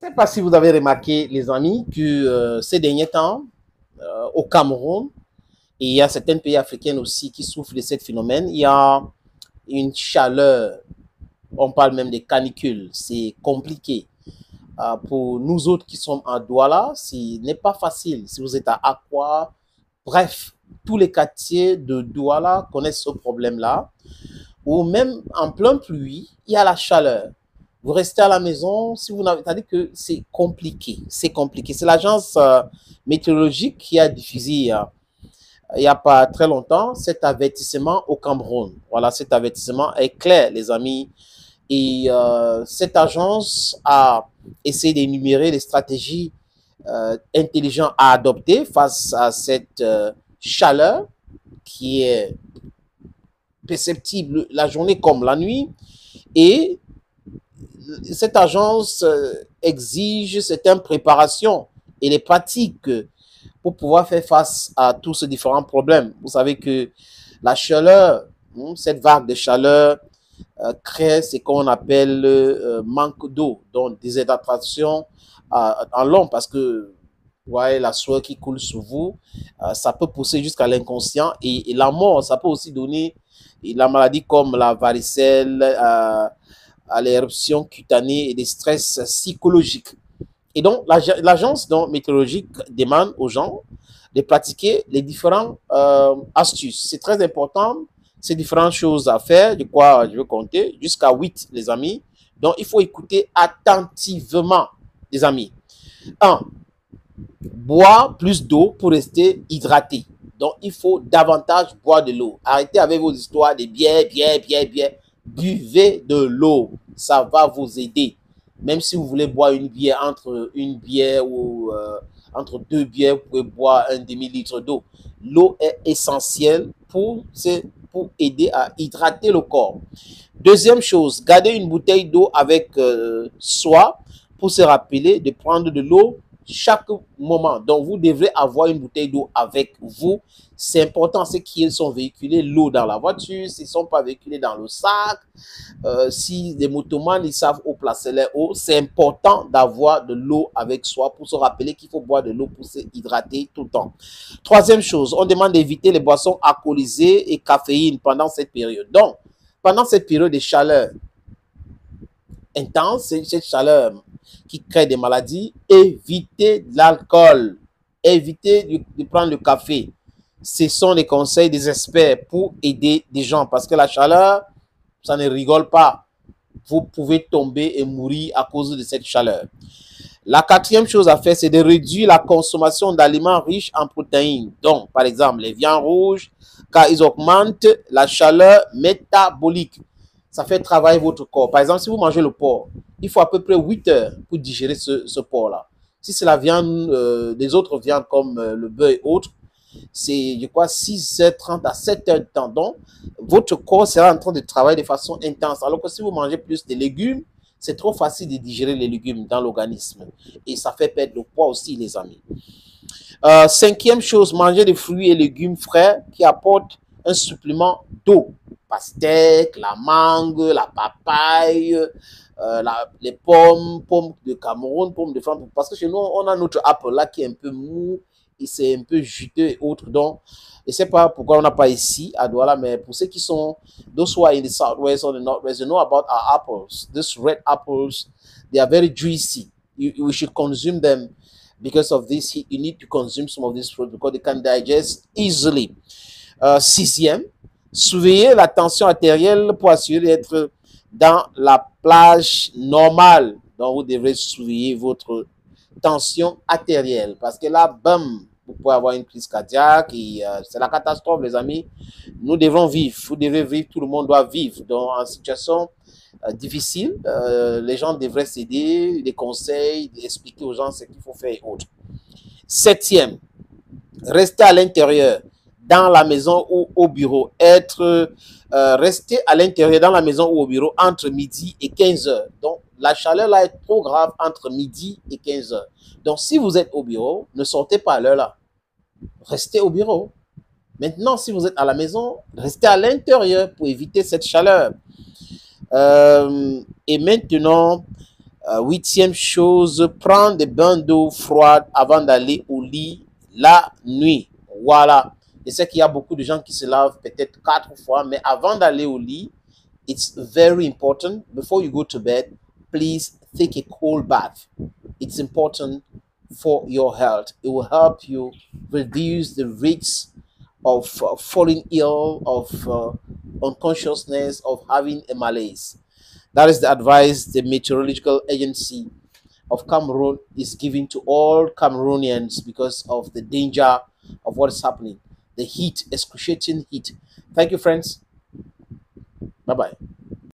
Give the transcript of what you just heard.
Je ne sais pas si vous avez remarqué, les amis, que ces derniers temps, au Cameroun, et il y a certains pays africains aussi qui souffrent de ce phénomène, il y a une chaleur, on parle même de canicule, c'est compliqué. Pour nous autres qui sommes à Douala, ce n'est pas facile. Si vous êtes à Aqua, bref, tous les quartiers de Douala connaissent ce problème-là. Ou même en pleine pluie, il y a la chaleur. Vous restez à la maison, si vous n'avez, c'est-à-dire que c'est compliqué, c'est compliqué. C'est l'agence météorologique qui a diffusé il n'y a pas très longtemps cet avertissement au Cameroun. Voilà, cet avertissement est clair, les amis. Et cette agence a essayé d'énumérer les stratégies intelligentes à adopter face à cette chaleur qui est perceptible la journée comme la nuit. Et cette agence exige certaines préparations et les pratiques pour pouvoir faire face à tous ces différents problèmes. Vous savez que la chaleur, cette vague de chaleur crée ce qu'on appelle manque d'eau, donc déshydratation en long, parce que ouais, la sueur qui coule sur vous, ça peut pousser jusqu'à l'inconscient et la mort, ça peut aussi donner la maladie comme la varicelle, à l'éruption cutanée et des stress psychologiques. Et donc, l'agence météorologique demande aux gens de pratiquer les différentes astuces. C'est très important, ces différentes choses à faire, de quoi je veux compter, jusqu'à 8, les amis. Donc, il faut écouter attentivement, les amis. 1. Boire plus d'eau pour rester hydraté. Donc, il faut davantage boire de l'eau. Arrêtez avec vos histoires de bière. Buvez de l'eau. Ça va vous aider. Même si vous voulez boire une bière, entre une bière ou entre deux bières, vous pouvez boire un demi-litre d'eau. L'eau est essentielle pour aider à hydrater le corps. Deuxième chose, gardez une bouteille d'eau avec soi pour se rappeler de prendre de l'eau chaque moment. Donc, vous devrez avoir une bouteille d'eau avec vous. C'est important, c'est qu'ils sont véhiculés l'eau dans la voiture, s'ils ne sont pas véhiculés dans le sac. Si les motomanes, ils savent où placer leur eau, c'est important d'avoir de l'eau avec soi pour se rappeler qu'il faut boire de l'eau pour se hydrater tout le temps. Troisième chose, on demande d'éviter les boissons alcoolisées et caféine pendant cette période. Donc, pendant cette période de chaleur intense, cette chaleur qui crée des maladies, évitez l'alcool, évitez de prendre le café. Ce sont les conseils des experts pour aider des gens parce que la chaleur, ça ne rigole pas. Vous pouvez tomber et mourir à cause de cette chaleur. La quatrième chose à faire, c'est de réduire la consommation d'aliments riches en protéines. Donc, par exemple, les viandes rouges, car ils augmentent la chaleur métabolique. Ça fait travailler votre corps. Par exemple, si vous mangez le porc, il faut à peu près 8 heures pour digérer ce porc-là. Si c'est la viande, des autres viandes comme le beurre et autres, c'est, je crois, 6h30 à 7h de temps. Donc, votre corps sera en train de travailler de façon intense. Alors que si vous mangez plus de légumes, c'est trop facile de digérer les légumes dans l'organisme. Et ça fait perdre le poids aussi, les amis. Cinquième chose, manger des fruits et légumes frais qui apportent un supplément d'eau. Pastèque, la mangue, la papaye, les pommes de Cameroun, pommes de France. Parce que chez nous, on a notre apple là qui est un peu mou et c'est un peu juteux et autres. Donc, je ne sais pas pourquoi on n'a pas ici à Douala, mais pour ceux qui sont, those who are in the southwest or the northwest, you know about our apples. These red apples, they are very juicy. We should consume them because of this heat. You need to consume some of this fruit because they can digest easily. Sixième, surveillez la tension artérielle pour assurer d'être dans la plage normale. Donc, vous devrez surveiller votre tension artérielle parce que là, bam, vous pouvez avoir une crise cardiaque et c'est la catastrophe, les amis. Nous devons vivre, vous devez vivre, tout le monde doit vivre. Donc, en situation difficile, les gens devraient s'aider, des conseils, expliquer aux gens ce qu'il faut faire et autres. Septième, rester à l'intérieur, dans la maison ou au bureau. Rester à l'intérieur, dans la maison ou au bureau, entre midi et 15 heures. Donc, la chaleur là est trop grave entre midi et 15 heures. Donc, si vous êtes au bureau, ne sortez pas à l'heure là. Restez au bureau. Maintenant, si vous êtes à la maison, restez à l'intérieur pour éviter cette chaleur. Et maintenant, Huitième chose, prendre des bains d'eau froide avant d'aller au lit la nuit. Voilà. Je sais qu'il y a beaucoup de gens qui se lavent peut-être 4 fois, mais avant d'aller au lit, it's very important. Before you go to bed, please take a cold bath. It's important for your health. It will help you reduce the risks of falling ill, of unconsciousness, of having a malaise. That is the advice the Meteorological Agency of Cameroon is giving to all Cameroonians because of the danger of what is happening. The heat, excruciating heat. Thank you, friends. Bye bye.